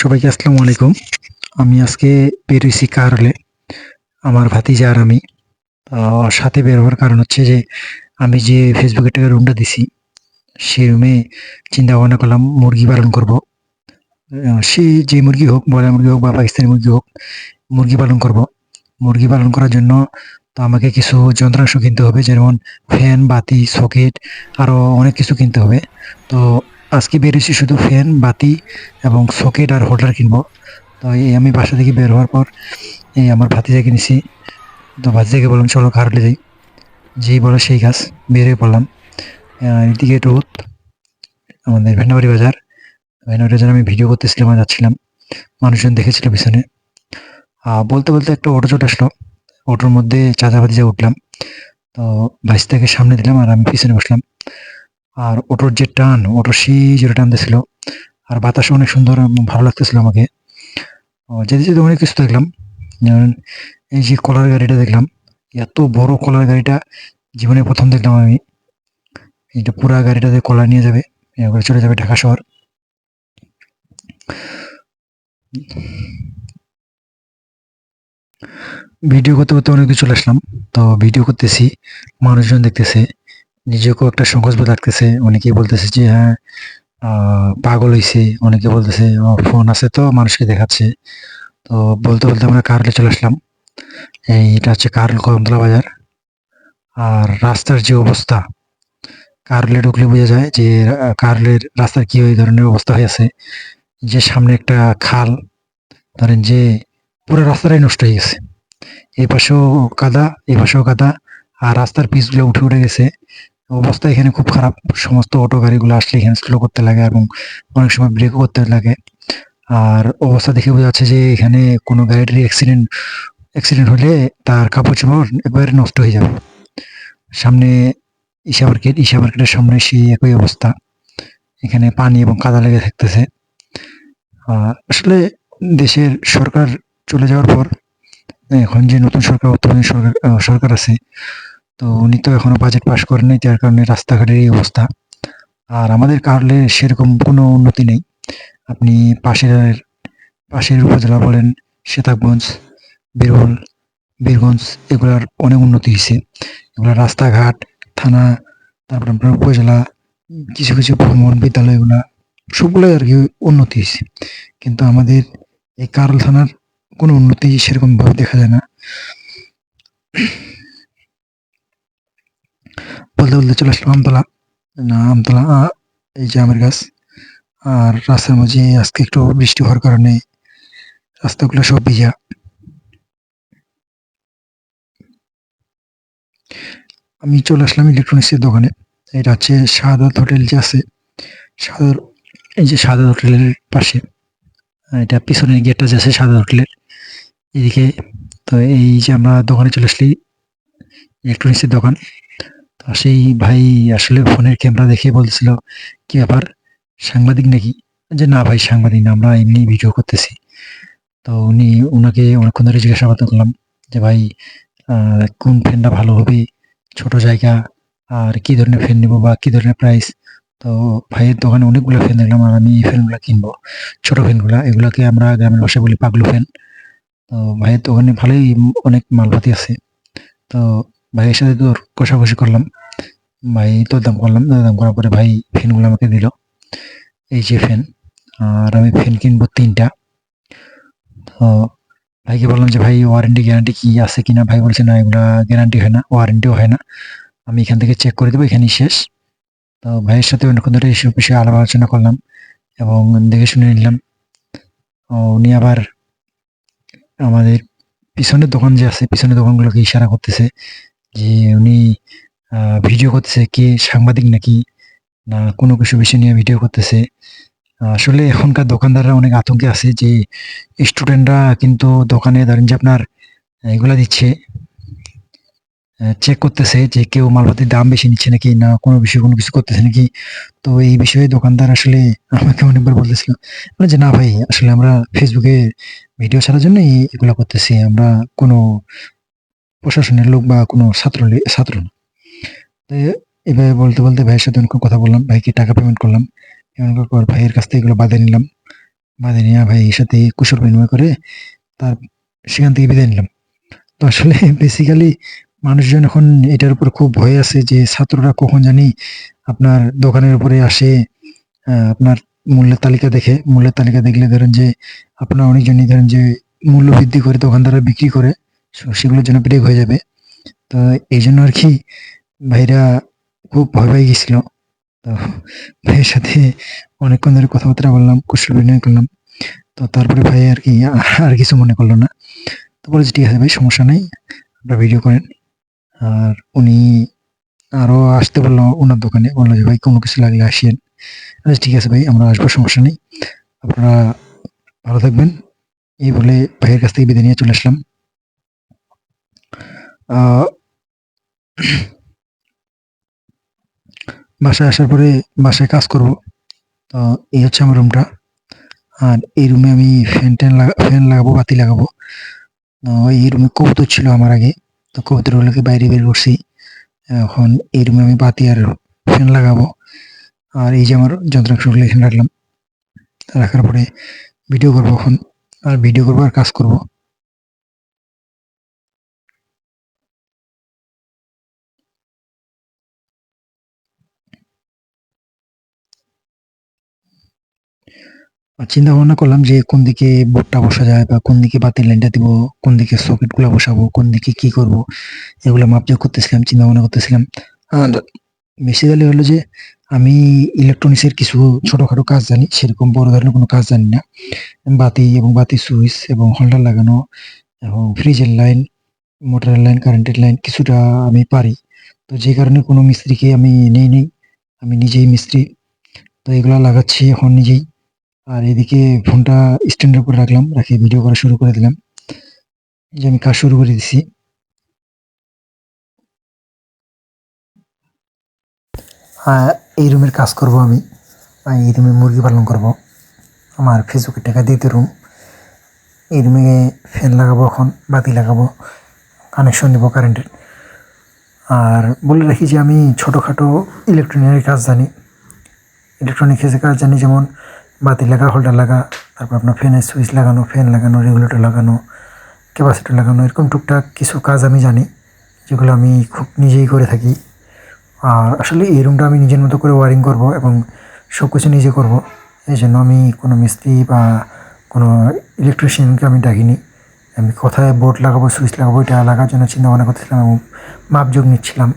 সবাইকে আসসালামু আলাইকুম। আমি আজকে বের হইছি কারলে। আমার ভাতিজা আর আমি। সাথে বের হওয়ার কারণ হচ্ছে যে, আমি যে ফেসবুকে একটা রুমটা দিছি, সেই রুমে চিন্তা ভাবনা করলাম মুরগি পালন করব। সে যে মুরগি হোক, ব্রয়লার মুরগি হোক বা পাকিস্তানি মুরগি হোক, মুরগি পালন করব। মুরগি পালন করার জন্য তো আমাকে কিছু যন্ত্রাংশ কিনতে হবে, যেমন ফ্যান, বাতি, সকেট আরো অনেক কিছু কিনতে হবে। তো আজকে বের হইছি শুধু ফ্যান, বাতি এবং সকেট আর হোল্ডার কিনবো। তো এই আমি বাসা থেকে বের হওয়ার পর এই আমার ভাতিজাকে নিছি। তো ভাতিজাকে বললাম চলো কারলে যাই। যেই বলে সেই কাজ, বের হয়ে পড়লাম। এদিকে রোদ, আমাদের ভেন্নাবাড়ি বাজার। ভেন্নাবাড়ি বাজারে আমি ভিডিও করতেছিলাম আর যাচ্ছিলাম। মানুষজন দেখেছিল পিছনে। বলতে বলতে একটা অটো চলে আসলো। অটোর মধ্যে চাচা ভাতিজা উঠলাম। তো ভাইস্তাকে সামনে দিলাম আর আমি পিছনে বসলাম। আর অটোর যে টান, অটো সেই জোরে টানতেছিল। আর বাতাসও অনেক সুন্দর, ভালো লাগতেছিল আমাকে। যেতে যেতে অনেক কিছু দেখলাম। যেমন এই যে কলার গাড়িটা দেখলাম, এত বড় কলার গাড়িটা জীবনে প্রথম দেখলাম আমি। এটা পুরা গাড়িটাতে কলা নিয়ে যাবে, এরপরে চলে যাবে ঢাকা শহর। ভিডিও করতে করতে অনেক দূর চলে আসলাম। তো ভিডিও করতেছি, মানুষজন দেখতেছে, নিজেকেও একটা সংকোচবোধ লাগতেছে। অনেকেই বলতেছে যে হ্যাঁ, পাগল হইছে, অনেকে বলতেছে ফোন আছে তো মানুষকে দেখাচ্ছে। তো বলতে বলতে আমরা কারলে চলে আসলাম। এটা হচ্ছে কারল কদমতলা বাজার। আর রাস্তার যে অবস্থা, কার্লে ঢুকলে বোঝা যায় যে কার্লের রাস্তার কি ওই ধরনের অবস্থা হয়েছে। যে সামনে একটা খাল, ধরেন যে পুরো রাস্তাটাই নষ্ট হয়ে গেছে। এই পাশেও কাদা, এই পাশেও কাদা। আর রাস্তার পিচগুলো উঠে উঠে গেছে। অবস্থা এখানে খুব খারাপ। সমস্ত অটো গাড়িগুলো আসলে এখানে স্লো করতে লাগে এবং অনেক সময় ব্রেকও করতে লাগে। আর অবস্থা দেখে বোঝা যাচ্ছে যে এখানে কোনো গাড়ির অ্যাক্সিডেন্ট অ্যাক্সিডেন্ট হলে তার কাপড় চোপড় একবারে নষ্ট হয়ে যাবে। সামনে ঈশা মার্কেটের সামনে সেই একই অবস্থা। এখানে পানি এবং কাদা লেগে থাকতেছে। আসলে দেশের সরকার চলে যাওয়ার পর এখন যে নতুন সরকার, বর্তমানে সরকার আছে, তো উনি তো এখনো বাজেট পাস করেন নাই, যার কারণে রাস্তাঘাটের এই অবস্থা। আর আমাদের কারলে সেরকম কোনো উন্নতি নেই। আপনি পাশের পাশের উপজেলা বলেন, সেতাবগঞ্জ, বীরবল, বীরগঞ্জ, এগুলার অনেক উন্নতি হয়েছে। এগুলার রাস্তাঘাট, থানা, তারপর আপনার উপজেলা, কিছু কিছু ভ্রমণ বিদ্যালয়গুলা সবগুলোই আর কি উন্নতি হয়েছে। কিন্তু আমাদের এই কারল থানার কোনো উন্নতি সেরকমভাবে দেখা যায় না। বলতে বলতে চলে আসলাম আমতলা। আমতলা, এই যে আমের গাছ। আর রাস্তার মাঝে আজকে একটু বৃষ্টি হওয়ার কারণে রাস্তাগুলো সব ভিজা। আমি চলে আসলাম ইলেকট্রনিক্সের দোকানে। এটা হচ্ছে শাহাদাত হোটেল যে আছে, শাহাদাত, এই যে শাহাদাত হোটেলের পাশে। এটা পিছনের গেটটা যে আছে শাহাদাত হোটেলের এদিকে। তো এই যে আমরা দোকানে চলে আসলি, ইলেকট্রনিক্সের দোকান। তো সেই ভাই আসলে ফোনের ক্যামেরা দেখে বলতেছিল, কি ব্যাপার, সাংবাদিক নাকি? যে না ভাই, সাংবাদিক না, আমরা এমনি ভিডিও করতেছি। তো উনাকে অনেকক্ষণ ধরে জিজ্ঞাসাবাদ করলাম যে ভাই, কোন ফ্যানটা ভালো হবে, ছোট জায়গা, আর কি ধরনের ফ্যান নেবো বা কি ধরনের প্রাইস। তো ভাইয়ের দোকানে অনেকগুলো ফ্যান দেখলাম আর আমি এই ফ্যানগুলো কিনবো। ছোট ফ্যানগুলা, এগুলাকে আমরা গ্রামের ভাষায় বলি পাগলু ফ্যান। তো ভাইয়ের দোকানে ভালোই অনেক মালপাতি আছে। তো ভাইয়ের সাথে দর কষাকষি করলাম। ভাই দরদাম করলাম। দরদাম করার পরে ভাই ফ্যানগুলো আমাকে দিল। এই যে ফ্যান। আর আমি ফ্যান কিনবো ৩ টা। তো ভাইকে বললাম যে, "ভাই ওয়ারেন্টি গ্যারান্টি কি আছে কিনা?" ভাই বলছে, "না, এগুলা গ্যারান্টি হয় না, ওয়ারেন্টিও হয় না। আমি এখান থেকে চেক করে দেবো, এখানেই শেষ।" তো ভাইয়ের সাথে অনেকক্ষণ ধরে এইসব বিষয়ে আলাপ আলোচনা করলাম এবং দেখে শুনে নিলাম। উনি আবার আমাদের পিছনের দোকান যে আছে, পিছনের দোকানগুলোকে ইশারা করতেছে যে উনি ভিডিও করতেছে, কে সাংবাদিক নাকি না কোনো কিছু বিষয় নিয়ে ভিডিও করতেছে। আসলে এখনকার দোকানদাররা অনেক আতঙ্কে আছে যে স্টুডেন্টরা কিন্তু দোকানে ধরেন যে আপনার এগুলা দিচ্ছে, চেক করতেছে যে কেউ মালপাতির দাম বেশি নিচ্ছে নাকি না কোনো বিষয়ে কোনো কিছু করতেছে নাকি। তো এই বিষয়ে দোকানদার আসলে আমাকে অনেকবার বলতেছিল, বলে যে, "না ভাই, আসলে আমরা ফেসবুকে ভিডিও ছাড়ার জন্যই এগুলা করতেছি। আমরা কোনো প্রশাসনের লোক বা কোনো ছাত্র না।" তো এভাবে বলতে বলতে ভাইয়ের সাথে অনেকক্ষণ কথা বললাম। ভাইকে টাকা পেমেন্ট করলাম। পেমেন্ট করার পর ভাইয়ের কাছ থেকে এগুলো বাদে নিলাম। বাদে নিয়ে ভাইয়ের সাথে কুশল বিনিময় করে তার সেখান থেকে বিদায় নিলাম। তো আসলে বেসিক্যালি মানুষজন এখন এটার উপর খুব ভয় আছে যে ছাত্ররা কখন জানি আপনার দোকানের উপরে আসে, আপনার মূল্যের তালিকা দেখলে ধরেন যে আপনার অনেকজনই ধরেন যে মূল্য বৃদ্ধি করে দোকানদাররা বিক্রি করে। সেগুলোর জন্য ব্রেক হয়ে যাবে। তো এইজন্য আরকি ভাইরা খুব ভয় পেয়ে গেছিল। তো ভাইয়ের সাথে অনেকক্ষণ ধরে কথাবার্তা বললাম, কুশল বিনিময় করলাম। তো তারপরে ভাই আরকি আর কিছু মনে করল না। তো বলেছে, "ঠিক আছে ভাই, সমস্যা নাই। আপনারা ভিডিও করেন।" আর উনি আরো আসতে বলল উনার দোকানে। বলল যে, "ভাই কোন কিছু লাগলে আসিয়েন।" আমি বলছি, "ঠিক আছে ভাই, আমরা আসবো, সমস্যা নেই। আপনারা ভালো থাকবেন।" এই বলে ভাইয়ের কাছ থেকে বিদায় নিয়ে চলে আসলাম। আ বাসায় আসার পরে বাসায় কাজ করব। তো এই হচ্ছে আমার রুমটা। আর এই রুমে আমি ফ্যান লাগাবো, বাতি লাগাবো। এই রুমে কবুতর ছিল আমার আগে। তো কবুতরগুলোকে বাইরে বের করছি। এখন এই রুমে আমি বাতি আর ফ্যান লাগাবো। আর এই যে আমার যন্ত্রাংশগুলো এখানে রাখলাম। রাখার পরে ভিডিও করব এখন। আর ভিডিও করব আর কাজ করব। চিন্তা ভাবনা করলাম যে কোন দিকে বোর্ডটা বসা যায় বা কোন দিকে বাতির লাইনটা দিব, কোন দিকে সকেটগুলা বসাবো, কোন দিকে কি করব, এগুলো মাপজোক করতেছিলাম, চিন্তা ভাবনা করতেছিলাম। আর বেসিক্যালি হলো যে আমি ইলেকট্রনিক্স এর কিছু ছোটখাটো কাজ জানি। সেরকম বড় ধরনের কোনো কাজ জানি না। বাতি এবং বাতির সুইচ এবং হোল্ডার লাগানো এবং ফ্রিজের লাইন, মোটরের লাইন, কারেন্টের লাইন কিছুটা আমি পারি। তো যে কারণে কোনো মিস্ত্রিকে আমি নেই। আমি নিজেই মিস্ত্রি। তো এগুলা লাগাচ্ছি এখন নিজেই। আর এদিকে ফোনটা স্ট্যান্ডের উপর রাখলাম। রেখে ভিডিও করা শুরু করে দিলাম। এই যে আমি কাজ শুরু করে দিছি। আ এই রুমের কাজ করব আমি। এই রুমে মুরগি পালন করব। আমার ফেসবুকের টাকা দিয়ে রুম। এই রুমে ফ্যান লাগাবো এখন, বাতি লাগাবো, কানেকশন দিব কারেন্টের। আর বলে রাখি যে আমি ছোটখাটো ইলেকট্রনিকের কাজ জানি। ইলেকট্রনিক্সের কাজ জানি, যেমন বাতি লাগা, হোল্ডার লাগা, তারপর আপনার ফ্যানের সুইচ লাগানো, ফ্যান লাগানো, রেগুলেটর লাগানো, ক্যাপাসিটর লাগানো, এরকম টুকটাক কিছু কাজ আমি জানি, যেগুলো আমি খুব নিজেই করে থাকি। আর আসলে এই রুমটা আমি নিজের মতো করে ওয়ারিং করব এবং সবকিছু নিজে করব। এজন্য আমি কোনো মিস্ত্রি বা কোনো ইলেকট্রিশিয়ানকে আমি ডাকিনি। আমি কোথায় বোর্ড লাগাবো, সুইচ লাগাবো, এটা লাগার জন্য চিন্তা ভাবনা করতেছিলাম এবং মাপজোক নিচ্ছিলাম।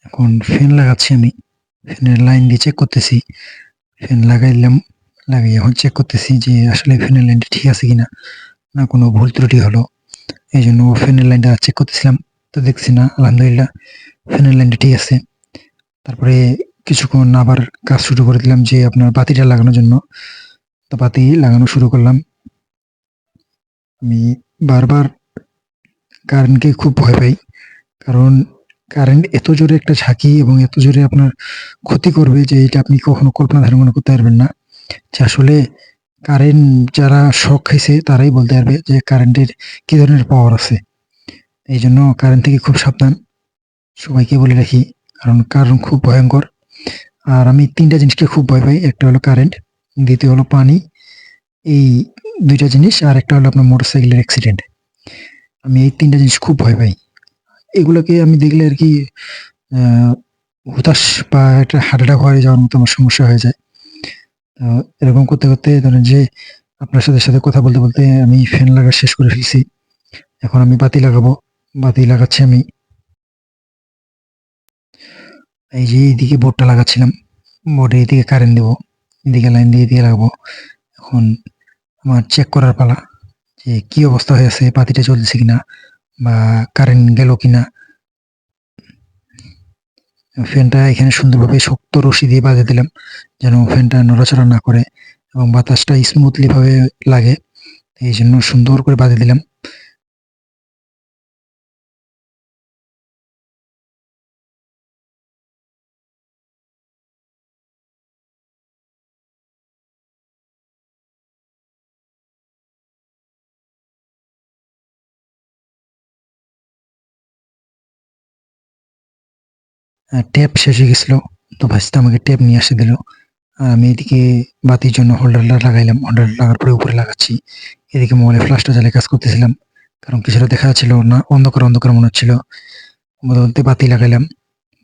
এখন ফ্যান লাগাচ্ছি আমি। ফ্যানের লাইন দিয়ে চেক করতেছি। ফ্যান লাগাইলাম, লাগিয়ে এখন চেক করতেছি যে আসলে ফ্যানের লাইনটা ঠিক আছে কিনা, না কোনো ভুল ত্রুটি হলো। এইজন্য ফ্যানের লাইনটা চেক করতেছিলাম। তো দেখছি না, আলহামদুলিল্লাহ ফ্যানের লাইনটা ঠিক আছে। তারপরে কিছুক্ষণ আবার কাজ শুরু করে দিলাম যে আপনার বাতিটা লাগানোর জন্য। তো বাতি লাগানো শুরু করলাম। আমি বারবার কারেন্টকে খুব ভয় পাই। কারণ কারেন্ট এত জোরে একটা ঝাঁকি এবং এত জোরে আপনার ক্ষতি করবে যে এটা আপনি কখনো কল্পনা ধারণা করতে পারবেন না। যে আসলে কারেন্ট যারা শক খাইছে তারাই বলতে পারবে যে কারেন্টের কি ধরনের পাওয়ার আছে। এইজন্য কারেন্ট থেকে খুব সাবধান। সবাইকে বলে রাখি। কারণ খুব ভয়ংকর। আর আমি ৩ টা জিনিসকে খুব ভয় পাই। একটা হলো কারেন্ট, দ্বিতীয় হলো পানি। এই ২ টা জিনিস, আর একটা হলো আপনার মোটরসাইকেলের অ্যাক্সিডেন্ট। আমি এই ৩ টা জিনিস খুব ভয় পাই। এগুলোকে আমি দেখলে আরকি আ হুতাশ বা একটা হার্ট অ্যাটাক হয়ে যাওয়ার মতো আমার সমস্যা হয়ে যায়। তো এরকম করতে, করতে ধরেন যে আপনার সাথে কথা বলতে, আমি ফ্যান লাগা শেষ করে ফেলছি। এখন আমি বাতি লাগাবো। বাতি লাগাচ্ছি আমি। এই যে এইদিকে বোর্ডটা লাগাচ্ছিলাম। বোর্ডে এদিকে কারেন্ট দেবো। এদিকে লাইন দিয়ে এদিকে লাগাবো। এখন আমার চেক করার পালা যে কি অবস্থা হয়ে আছে, বাতিটা জ্বলতেছে কিনা বা কারেন্ট গেল কিনা। ফ্যানটা এখানে সুন্দরভাবে শক্ত রশি দিয়ে বাঁধে দিলাম যেন ফ্যানটা নড়াচড়া না করে এবং বাতাসটা স্মুথলি ভাবে লাগে। এই জন্য সুন্দর করে বাঁধে দিলাম। ট্যাপ শেষ হয়ে গেছিল। তো ভাইস্তা আমাকে ট্যাপ নিয়ে আসে দিল। আমি এদিকে বাতির জন্য হোল্ডারটা লাগাইলাম। হোল্ডার লাগার পরে উপরে লাগাচ্ছি। এদিকে মোবাইলে ফ্ল্যাশটা জ্বালিয়ে কাজ করতেছিলাম। কারণ কিছুটা দেখা যাচ্ছিল না, অন্ধকার, অন্ধকার মনে হচ্ছিল। বলতে, বলতে বাতি লাগাইলাম।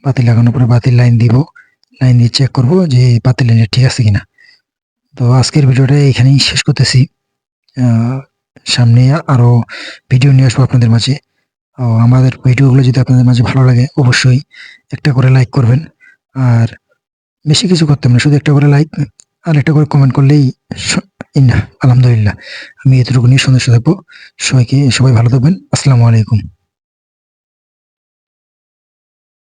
বাতি লাগানোর পরে বাতির লাইন দিব। লাইন দিয়ে চেক করব যে বাতির লাইনটা ঠিক আছে কিনা। তো আজকের ভিডিওটা এখানেই শেষ করতেছি। আ সামনে আরো ভিডিও নিয়ে আসবো আপনাদের মাঝে। আমাদের ভিডিওগুলো যদি আপনাদের মাঝে ভালো লাগে অবশ্যই একটা করে লাইক করবেন। আর বেশি কিছু করতে হবে না। শুধু একটা করে লাইক আর একটা করে কমেন্ট করলেই স আলহামদুলিল্লাহ। আমি এতটুকু নিয়ে সন্তুষ্ট থাকবো। সবাই ভালো থাকবেন। আসসালামু আলাইকুম।